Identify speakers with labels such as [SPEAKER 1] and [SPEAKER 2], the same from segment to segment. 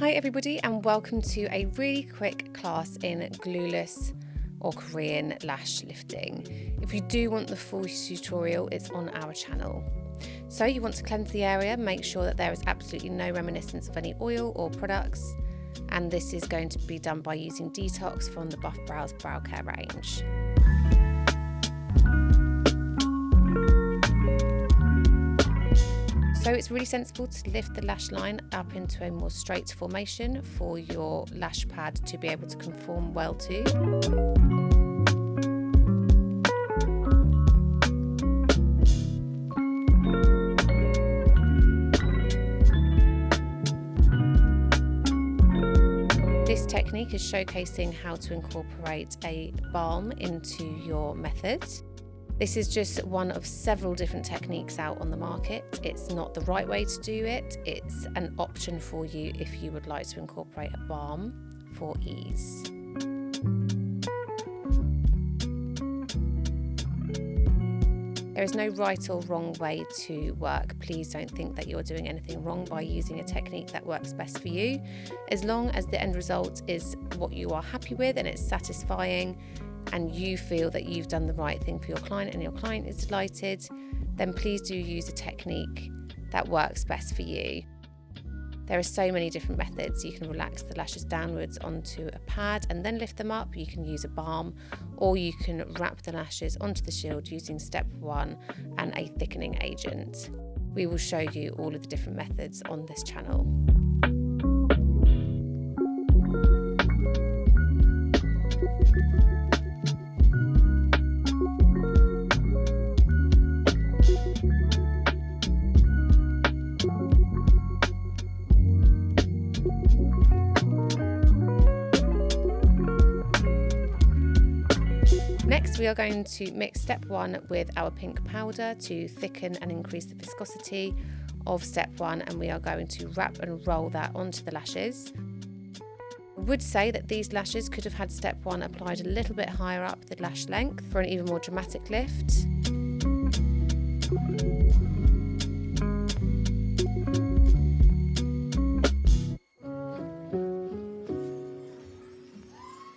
[SPEAKER 1] Hi everybody, and welcome to a really quick class in glueless or Korean lash lifting. If you do want the full tutorial, it's on our channel. So you want to cleanse the area, make sure that there is absolutely no reminiscence of any oil or products, and this is going to be done by using Detox from the Browz Brow Care range. So it's really sensible to lift the lash line up into a more straight formation for your lash pad to be able to conform well to. This technique is showcasing how to incorporate a balm into your method. This is just one of several different techniques out on the market. It's not the right way to do it. It's an option for you if you would like to incorporate a balm for ease. There is no right or wrong way to work. Please don't think that you're doing anything wrong by using a technique that works best for you. As long as the end result is what you are happy with and it's satisfying, and you feel that you've done the right thing for your client and your client is delighted, then please do use a technique that works best for you. There are so many different methods. You can relax the lashes downwards onto a pad and then lift them up. You can use a balm, or you can wrap the lashes onto the shield using step 1 and a thickening agent. We will show you all of the different methods on this channel. Next, we are going to mix step 1 with our pink powder to thicken and increase the viscosity of step 1, and we are going to wrap and roll that onto the lashes. I would say that these lashes could have had step 1 applied a little bit higher up the lash length for an even more dramatic lift.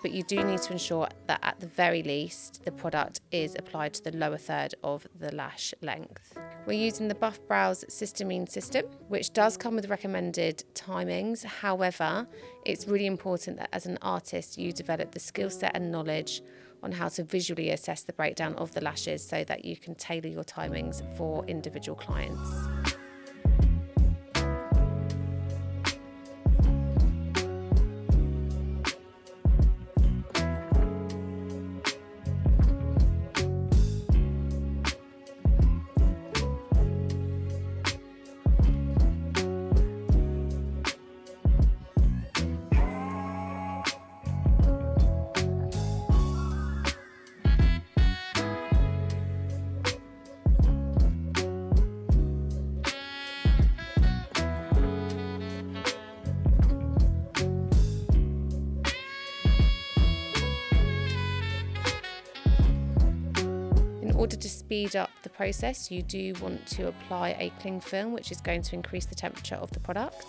[SPEAKER 1] But you do need to ensure that at the very least the product is applied to the lower third of the lash length. We're using the Browz Cysteamine system, which does come with recommended timings. However, it's really important that as an artist you develop the skill set and knowledge on how to visually assess the breakdown of the lashes so that you can tailor your timings for individual clients. In order to speed up the process, you do want to apply a cling film, which is going to increase the temperature of the product.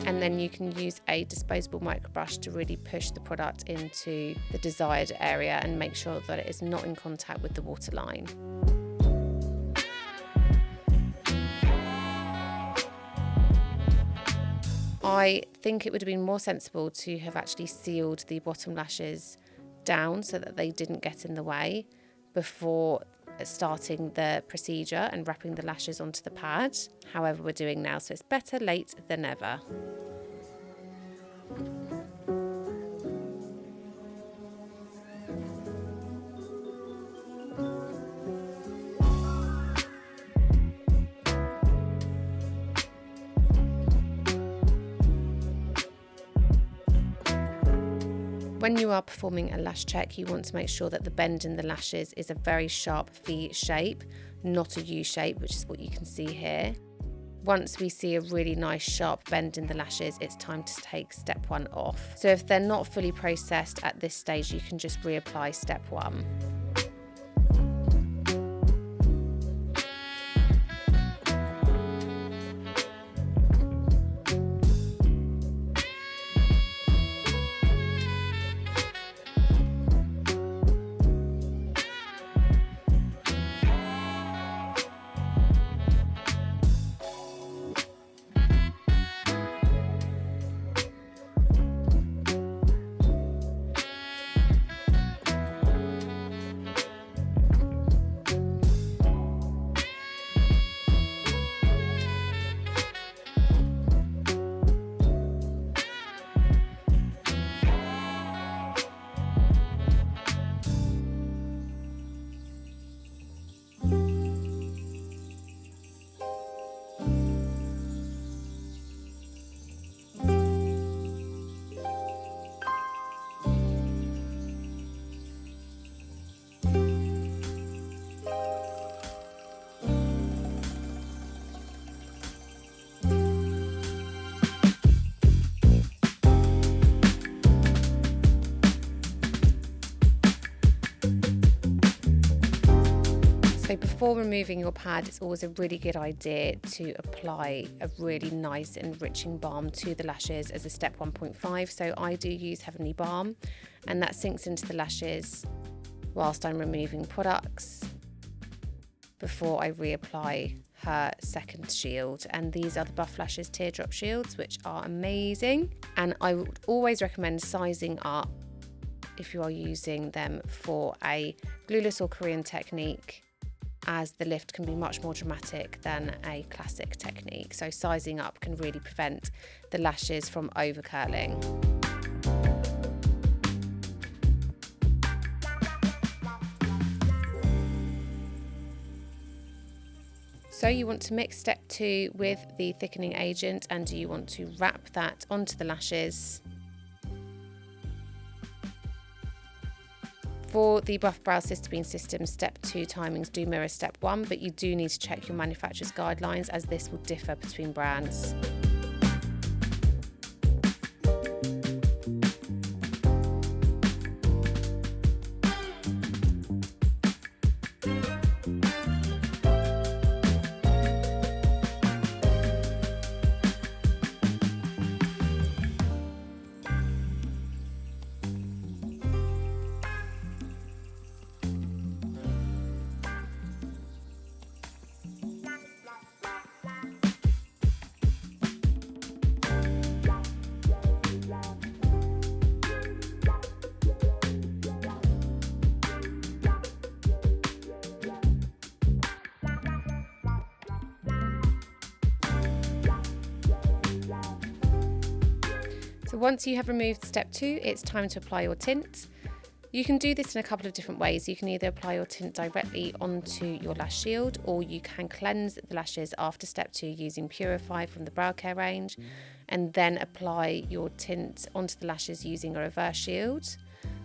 [SPEAKER 1] And then you can use a disposable microbrush to really push the product into the desired area and make sure that it is not in contact with the waterline. I think it would have been more sensible to have actually sealed the bottom lashes down so that they didn't get in the way before starting the procedure and wrapping the lashes onto the pad. However, we're doing now, so it's better late than never. When you are performing a lash check, you want to make sure that the bend in the lashes is a very sharp V shape, not a U shape, which is what you can see here. Once we see a really nice sharp bend in the lashes, it's time to take step 1 off. So if they're not fully processed at this stage, you can just reapply step 1. So before removing your pad, it's always a really good idea to apply a really nice enriching balm to the lashes as a step 1.5. So I do use Heavenly Balm, and that sinks into the lashes whilst I'm removing products before I reapply her second shield. And these are the Buff Lashes teardrop shields, which are amazing, and I would always recommend sizing up if you are using them for a glueless or Korean technique, as the lift can be much more dramatic than a classic technique. So sizing up can really prevent the lashes from over curling. So you want to mix step 2 with the thickening agent, and you want to wrap that onto the lashes. For the Buff Browz Cysteine system, step 2 timings do mirror step 1, but you do need to check your manufacturer's guidelines, as this will differ between brands. So once you have removed step 2, it's time to apply your tint. You can do this in a couple of different ways. You can either apply your tint directly onto your lash shield, or you can cleanse the lashes after step 2 using Purify from the Brow Care range, and then apply your tint onto the lashes using a reverse shield.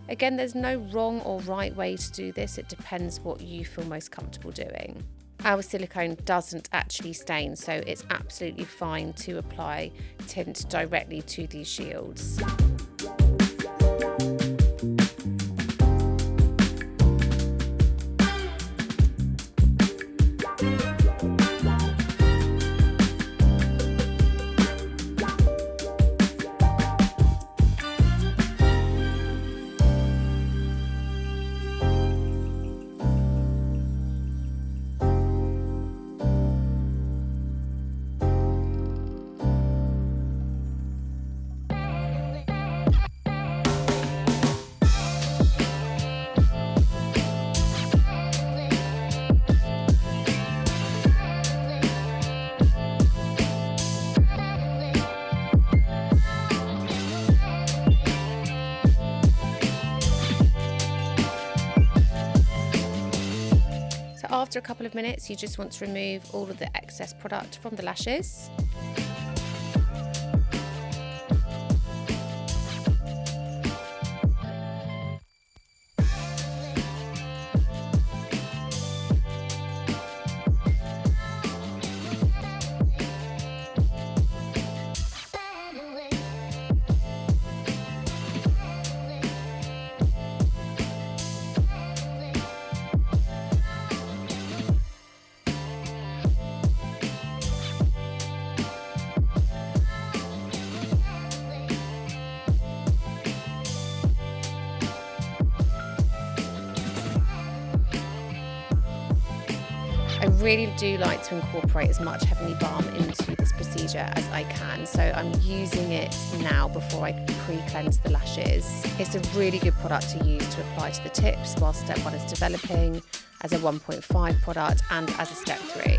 [SPEAKER 1] Again, there's no wrong or right way to do this. It depends what you feel most comfortable doing. Our silicone doesn't actually stain, so it's absolutely fine to apply tint directly to these shields. After a couple of minutes, you just want to remove all of the excess product from the lashes. I really do like to incorporate as much Heavenly Balm into this procedure as I can, so I'm using it now before I pre-cleanse the lashes. It's a really good product to use to apply to the tips while step 1 is developing, as a 1.5 product, and as a step 3.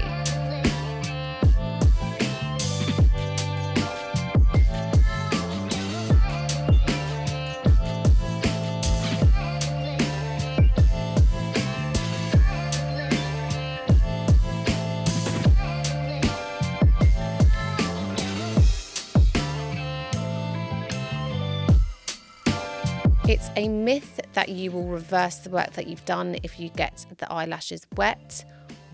[SPEAKER 1] It's a myth that you will reverse the work that you've done if you get the eyelashes wet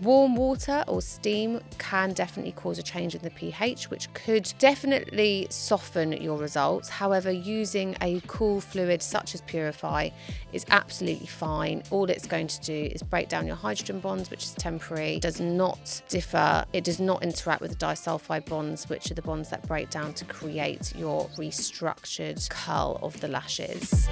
[SPEAKER 1] Warm water or steam can definitely cause a change in the pH, which could definitely soften your results. However, using a cool fluid such as Purify is absolutely fine. All it's going to do is break down your hydrogen bonds, which is temporary, does not differ, it does not interact with the disulfide bonds, which are the bonds that break down to create your restructured curl of the lashes.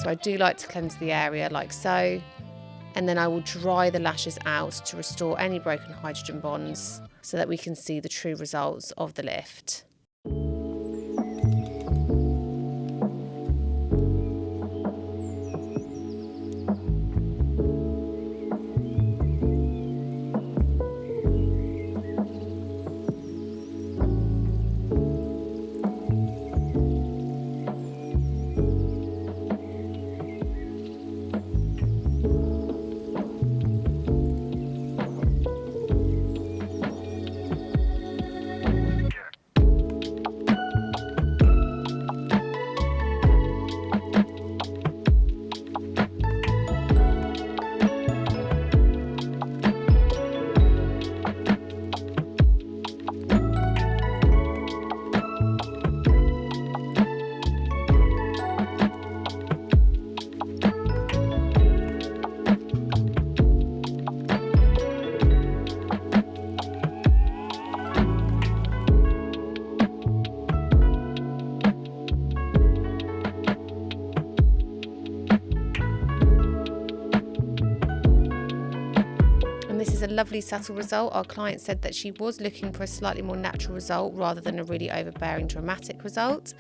[SPEAKER 1] So I do like to cleanse the area like so, and then I will dry the lashes out to restore any broken hydrogen bonds so that we can see the true results of the lift. This is a lovely subtle result. Our client said that she was looking for a slightly more natural result rather than a really overbearing dramatic result,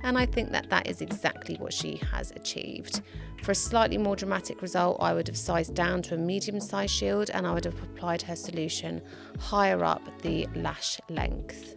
[SPEAKER 1] and I think that that is exactly what she has achieved. For a slightly more dramatic result, I would have sized down to a medium size shield and I would have applied her solution higher up the lash length.